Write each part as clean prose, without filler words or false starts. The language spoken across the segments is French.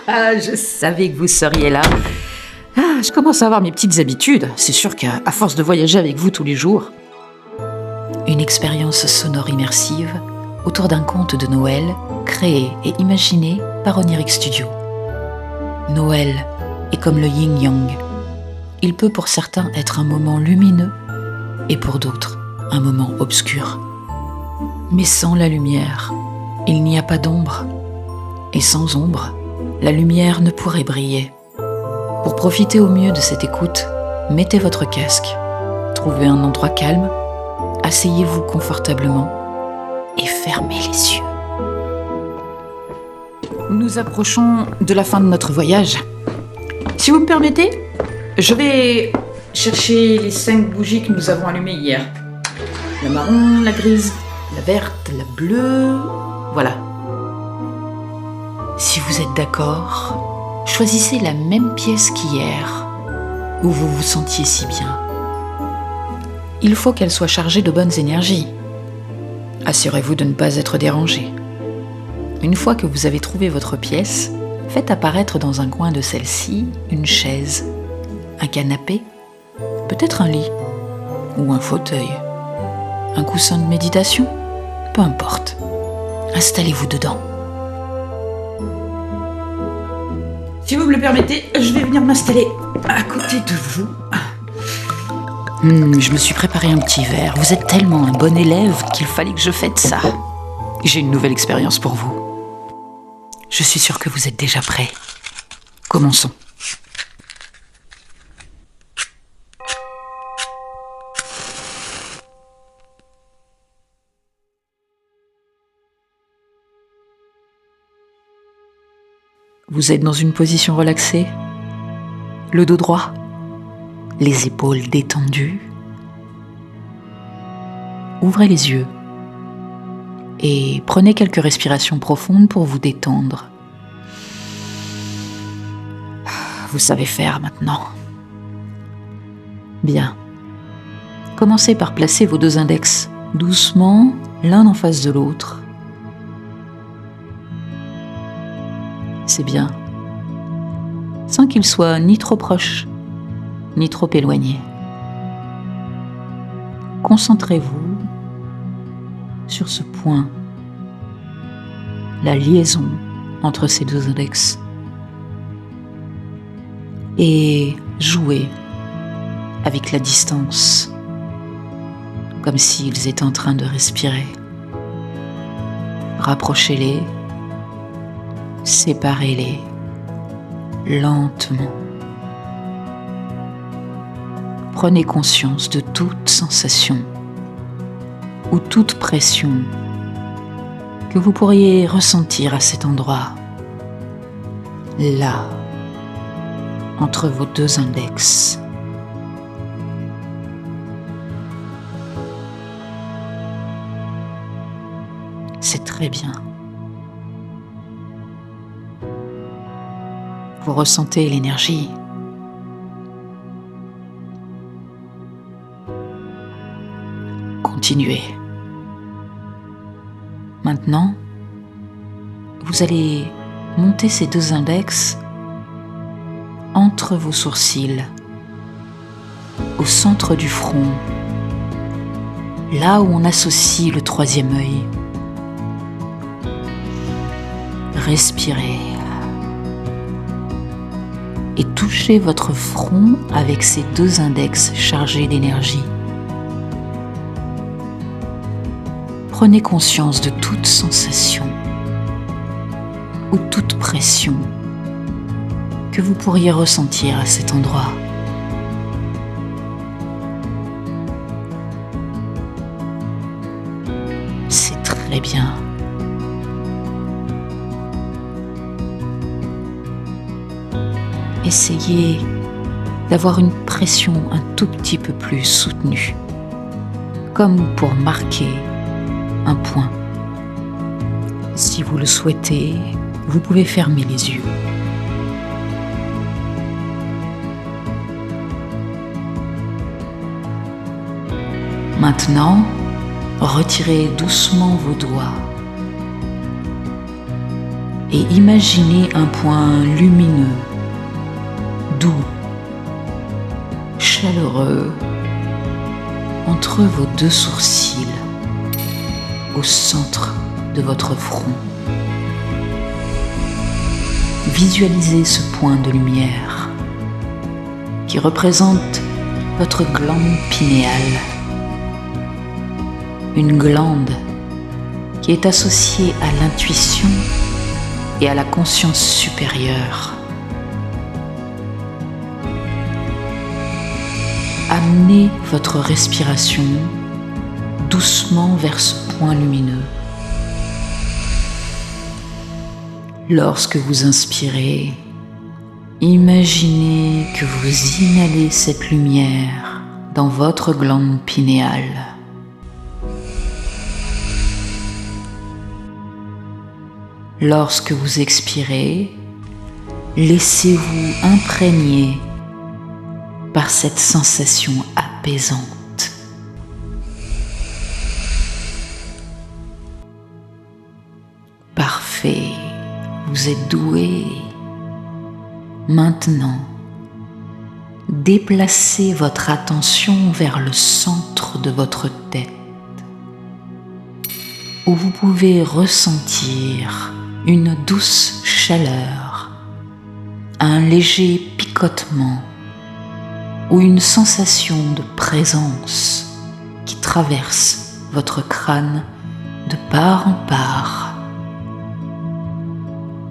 Ah, je savais que vous seriez là. Ah, je commence à avoir mes petites habitudes. C'est sûr qu'à force de voyager avec vous tous les jours. Une expérience sonore immersive autour d'un conte de Noël créé et imaginé par Oniric Studio. Noël est comme le yin-yang. Il peut pour certains être un moment lumineux et pour d'autres un moment obscur. Mais sans la lumière, il n'y a pas d'ombre. Et sans ombre, la lumière ne pourrait briller. Pour profiter au mieux de cette écoute, mettez votre casque, trouvez un endroit calme, asseyez-vous confortablement et fermez les yeux. Nous approchons de la fin de notre voyage. Si vous me permettez, je vais chercher les 5 bougies que nous avons allumées hier. La marron, la grise, la verte, la bleue... Voilà. Si vous êtes d'accord, choisissez la même pièce qu'hier, où vous vous sentiez si bien. Il faut qu'elle soit chargée de bonnes énergies. Assurez-vous de ne pas être dérangé. Une fois que vous avez trouvé votre pièce, faites apparaître dans un coin de celle-ci une chaise, un canapé, peut-être un lit ou un fauteuil, un coussin de méditation, peu importe. Installez-vous dedans. Si vous me le permettez, je vais venir m'installer à côté de vous. Je me suis préparé un petit verre. Vous êtes tellement un bon élève qu'il fallait que je fête ça. J'ai une nouvelle expérience pour vous. Je suis sûre que vous êtes déjà prêts. Commençons. Vous êtes dans une position relaxée, le dos droit, les épaules détendues. Ouvrez les yeux et prenez quelques respirations profondes pour vous détendre. Vous savez faire maintenant. Bien. Commencez par placer vos 2 index doucement l'un en face de l'autre. C'est bien, sans qu'ils soient ni trop proches, ni trop éloignés. Concentrez-vous sur ce point, la liaison entre ces 2 index, et jouez avec la distance, comme s'ils étaient en train de respirer. Rapprochez-les. Séparez-les lentement. Prenez conscience de toute sensation ou toute pression que vous pourriez ressentir à cet endroit, là, entre vos 2 index. C'est très bien. Vous ressentez l'énergie. Continuez. Maintenant, vous allez monter ces 2 index entre vos sourcils, au centre du front, là où on associe le 3e œil. Respirez. Et touchez votre front avec ces 2 index chargés d'énergie. Prenez conscience de toute sensation ou toute pression que vous pourriez ressentir à cet endroit. C'est très bien. Essayez d'avoir une pression un tout petit peu plus soutenue, comme pour marquer un point. Si vous le souhaitez, vous pouvez fermer les yeux. Maintenant, retirez doucement vos doigts et imaginez un point lumineux, doux, chaleureux entre vos deux sourcils, au centre de votre front. Visualisez ce point de lumière qui représente votre glande pinéale, une glande qui est associée à l'intuition et à la conscience supérieure. Amenez votre respiration doucement vers ce point lumineux. Lorsque vous inspirez, imaginez que vous inhalez cette lumière dans votre glande pinéale. Lorsque vous expirez, laissez-vous imprégner par cette sensation apaisante. Parfait, vous êtes doué. Maintenant, déplacez votre attention vers le centre de votre tête, où vous pouvez ressentir une douce chaleur, un léger picotement ou une sensation de présence qui traverse votre crâne de part en part.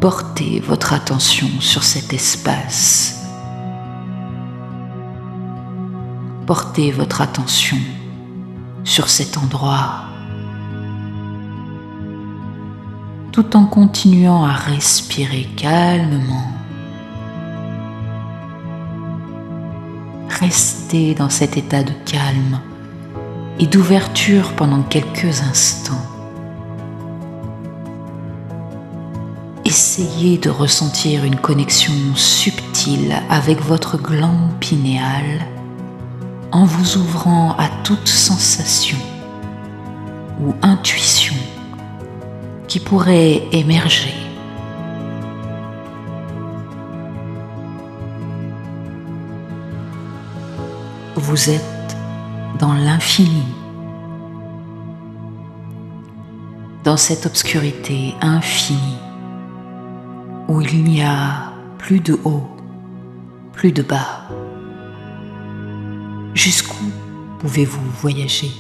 Portez votre attention sur cet espace. Portez votre attention sur cet endroit, tout en continuant à respirer calmement. Restez dans cet état de calme et d'ouverture pendant quelques instants. Essayez de ressentir une connexion subtile avec votre glande pinéale en vous ouvrant à toute sensation ou intuition qui pourrait émerger. Vous êtes dans l'infini, dans cette obscurité infinie où il n'y a plus de haut, plus de bas. Jusqu'où pouvez-vous voyager?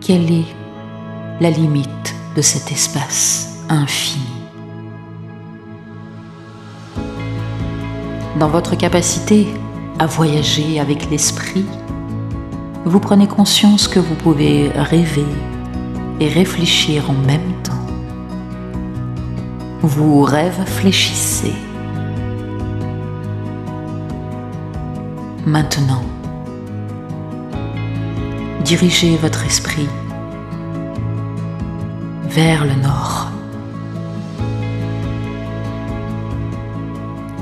Quelle est la limite de cet espace infini? Dans votre capacité à voyager avec l'esprit, vous prenez conscience que vous pouvez rêver et réfléchir en même temps. Vous réfléchissez. Maintenant, dirigez votre esprit vers le nord,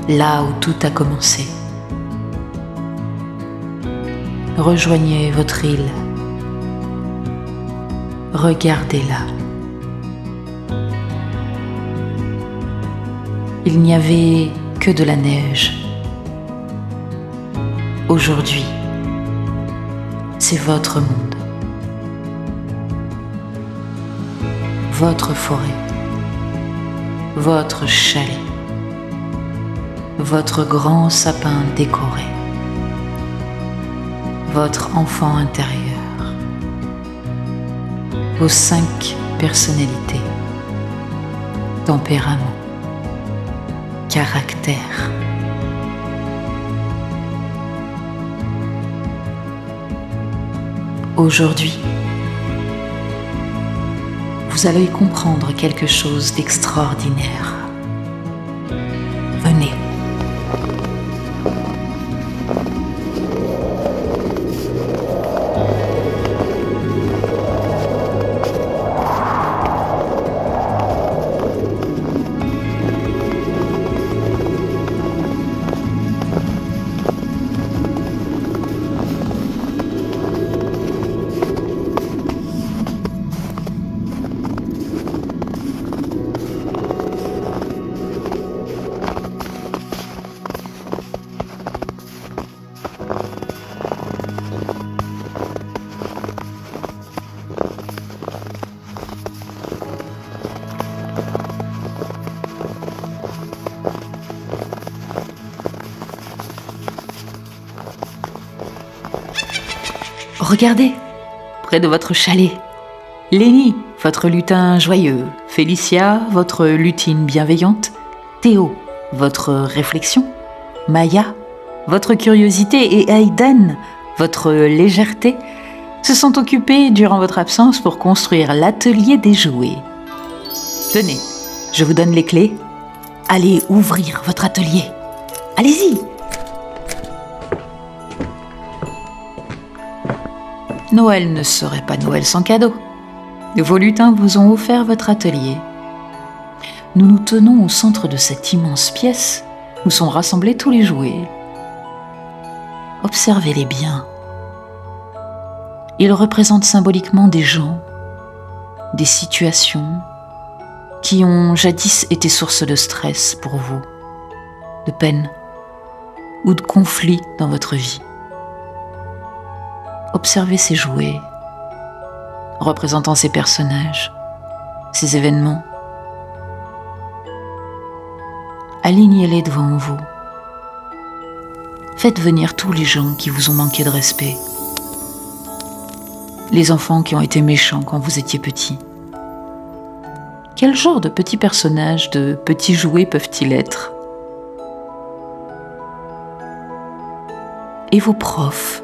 là où tout a commencé. Rejoignez votre île. Regardez-la. Il n'y avait que de la neige. Aujourd'hui, c'est votre monde, votre forêt, votre chalet, votre grand sapin décoré, votre enfant intérieur, vos 5 personnalités, tempérament, caractère. Aujourd'hui, vous allez comprendre quelque chose d'extraordinaire. Venez. Regardez, près de votre chalet, Lenny, votre lutin joyeux, Félicia, votre lutine bienveillante, Théo, votre réflexion, Maya, votre curiosité et Hayden, votre légèreté, se sont occupés durant votre absence pour construire l'atelier des jouets. Tenez, je vous donne les clés. Allez ouvrir votre atelier. Allez-y. Noël ne serait pas Noël sans cadeau. Vos lutins vous ont offert votre atelier. Nous nous tenons au centre de cette immense pièce où sont rassemblés tous les jouets. Observez-les bien. Ils représentent symboliquement des gens, des situations qui ont jadis été source de stress pour vous, de peine ou de conflit dans votre vie. Observez ces jouets, représentant ces personnages, ces événements. Alignez-les devant vous. Faites venir tous les gens qui vous ont manqué de respect. Les enfants qui ont été méchants quand vous étiez petit. Quel genre de petits personnages, de petits jouets peuvent-ils être? Et vos profs,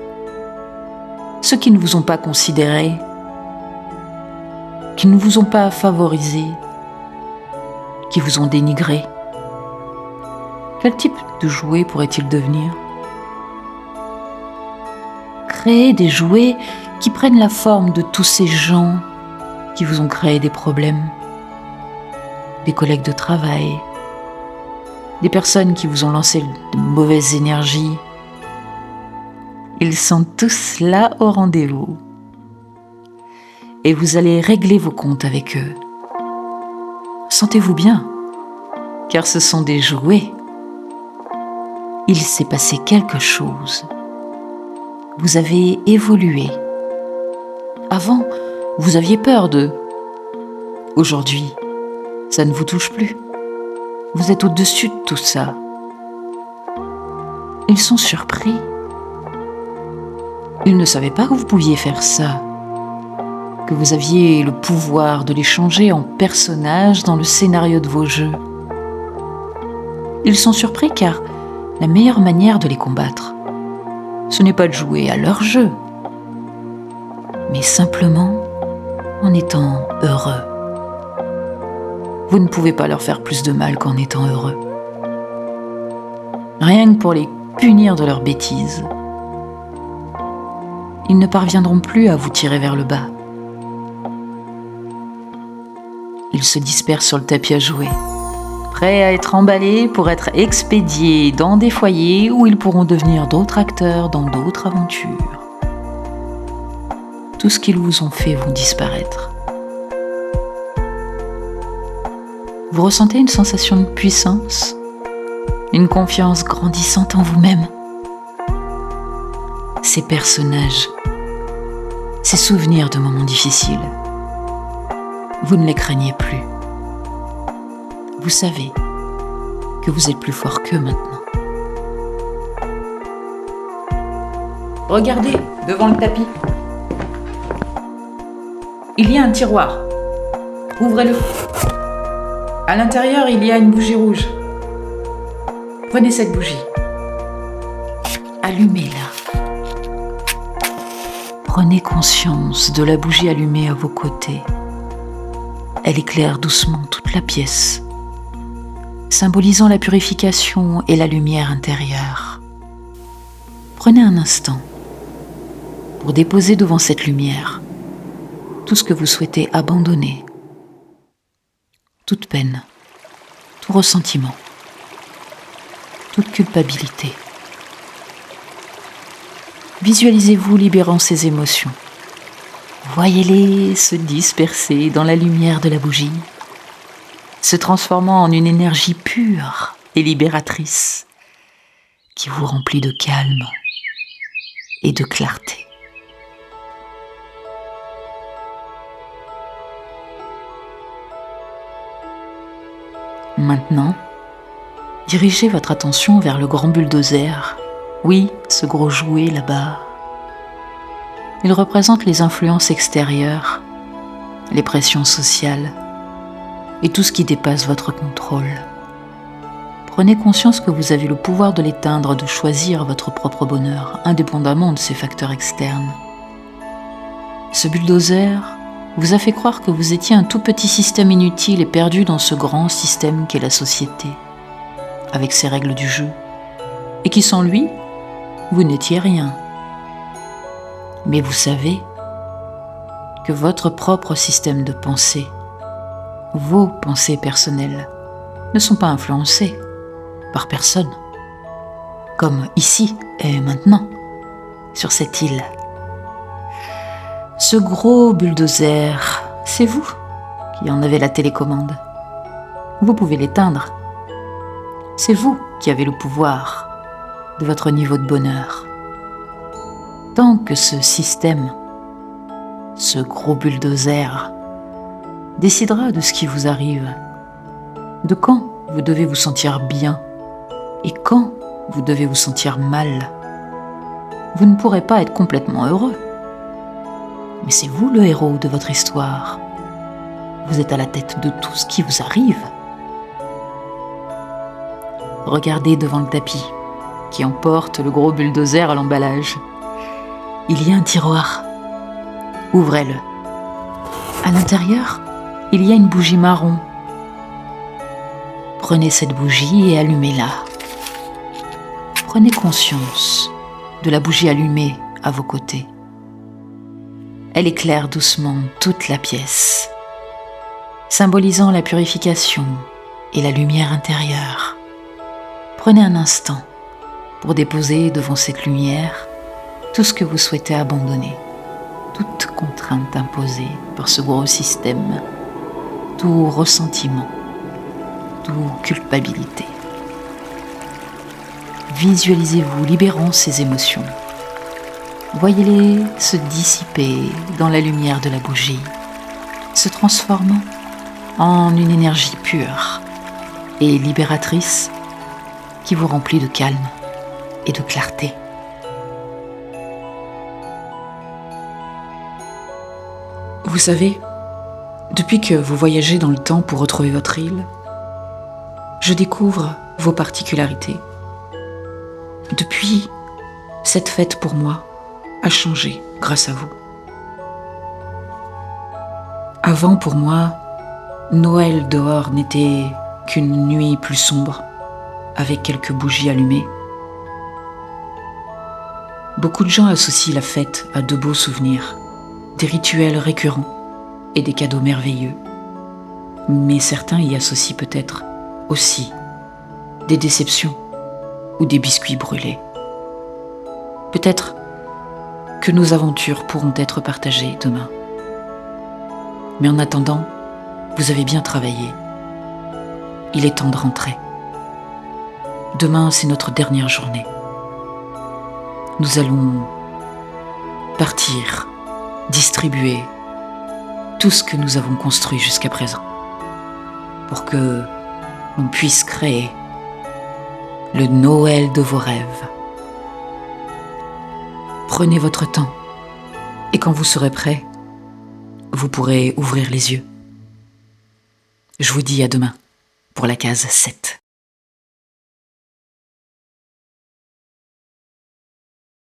ceux qui ne vous ont pas considéré, qui ne vous ont pas favorisé, qui vous ont dénigré, quel type de jouet pourrait-il devenir? Créez des jouets qui prennent la forme de tous ces gens qui vous ont créé des problèmes, des collègues de travail, des personnes qui vous ont lancé de mauvaises énergies. Ils sont tous là au rendez-vous. Et vous allez régler vos comptes avec eux. Sentez-vous bien, car ce sont des jouets. Il s'est passé quelque chose. Vous avez évolué. Avant, vous aviez peur d'eux. Aujourd'hui, ça ne vous touche plus. Vous êtes au-dessus de tout ça. Ils sont surpris. Ils ne savaient pas que vous pouviez faire ça, que vous aviez le pouvoir de les changer en personnages dans le scénario de vos jeux. Ils sont surpris car la meilleure manière de les combattre, ce n'est pas de jouer à leur jeu, mais simplement en étant heureux. Vous ne pouvez pas leur faire plus de mal qu'en étant heureux. Rien que pour les punir de leurs bêtises. Ils ne parviendront plus à vous tirer vers le bas. Ils se dispersent sur le tapis à jouer, prêts à être emballés pour être expédiés dans des foyers où ils pourront devenir d'autres acteurs dans d'autres aventures. Tout ce qu'ils vous ont fait vont disparaître. Vous ressentez une sensation de puissance, une confiance grandissante en vous-même. Ces personnages, ces souvenirs de moments difficiles, vous ne les craignez plus. Vous savez que vous êtes plus fort qu'eux maintenant. Regardez devant le tapis. Il y a un tiroir. Ouvrez-le. À l'intérieur, il y a une bougie rouge. Prenez cette bougie. Allumez-la. Prenez conscience de la bougie allumée à vos côtés. Elle éclaire doucement toute la pièce, symbolisant la purification et la lumière intérieure. Prenez un instant pour déposer devant cette lumière tout ce que vous souhaitez abandonner, toute peine, tout ressentiment, toute culpabilité. Visualisez-vous libérant ces émotions. Voyez-les se disperser dans la lumière de la bougie, se transformant en une énergie pure et libératrice qui vous remplit de calme et de clarté. Maintenant, dirigez votre attention vers le grand bulldozer. Oui, ce gros jouet là-bas. Il représente les influences extérieures, les pressions sociales et tout ce qui dépasse votre contrôle. Prenez conscience que vous avez le pouvoir de l'éteindre, de choisir votre propre bonheur, indépendamment de ces facteurs externes. Ce bulldozer vous a fait croire que vous étiez un tout petit système inutile et perdu dans ce grand système qu'est la société, avec ses règles du jeu, et qui sans lui, vous n'étiez rien. Mais vous savez que votre propre système de pensée, vos pensées personnelles, ne sont pas influencées par personne, comme ici et maintenant, sur cette île. Ce gros bulldozer, c'est vous qui en avez la télécommande. Vous pouvez l'éteindre. C'est vous qui avez le pouvoir de votre niveau de bonheur. Tant que ce système, ce gros bulldozer, décidera de ce qui vous arrive, de quand vous devez vous sentir bien et quand vous devez vous sentir mal, vous ne pourrez pas être complètement heureux. Mais c'est vous le héros de votre histoire. Vous êtes à la tête de tout ce qui vous arrive. Regardez devant le tapis qui emporte le gros bulldozer à l'emballage. Il y a un tiroir. Ouvrez-le. À l'intérieur, il y a une bougie marron. Prenez cette bougie et allumez-la. Prenez conscience de la bougie allumée à vos côtés. Elle éclaire doucement toute la pièce, symbolisant la purification et la lumière intérieure. Prenez un instant pour déposer devant cette lumière tout ce que vous souhaitez abandonner, toute contrainte imposée par ce gros système, tout ressentiment, toute culpabilité. Visualisez-vous libérant ces émotions. Voyez-les se dissiper dans la lumière de la bougie, se transformant en une énergie pure et libératrice qui vous remplit de calme et de clarté. Vous savez, depuis que vous voyagez dans le temps pour retrouver votre île, je découvre vos particularités. Depuis, cette fête pour moi a changé grâce à vous. Avant, pour moi, Noël dehors n'était qu'une nuit plus sombre, avec quelques bougies allumées. Beaucoup de gens associent la fête à de beaux souvenirs, des rituels récurrents et des cadeaux merveilleux. Mais certains y associent peut-être aussi des déceptions ou des biscuits brûlés. Peut-être que nos aventures pourront être partagées demain. Mais en attendant, vous avez bien travaillé. Il est temps de rentrer. Demain, c'est notre dernière journée. Nous allons partir, distribuer tout ce que nous avons construit jusqu'à présent pour que l'on puisse créer le Noël de vos rêves. Prenez votre temps et quand vous serez prêt, vous pourrez ouvrir les yeux. Je vous dis à demain pour la case 7.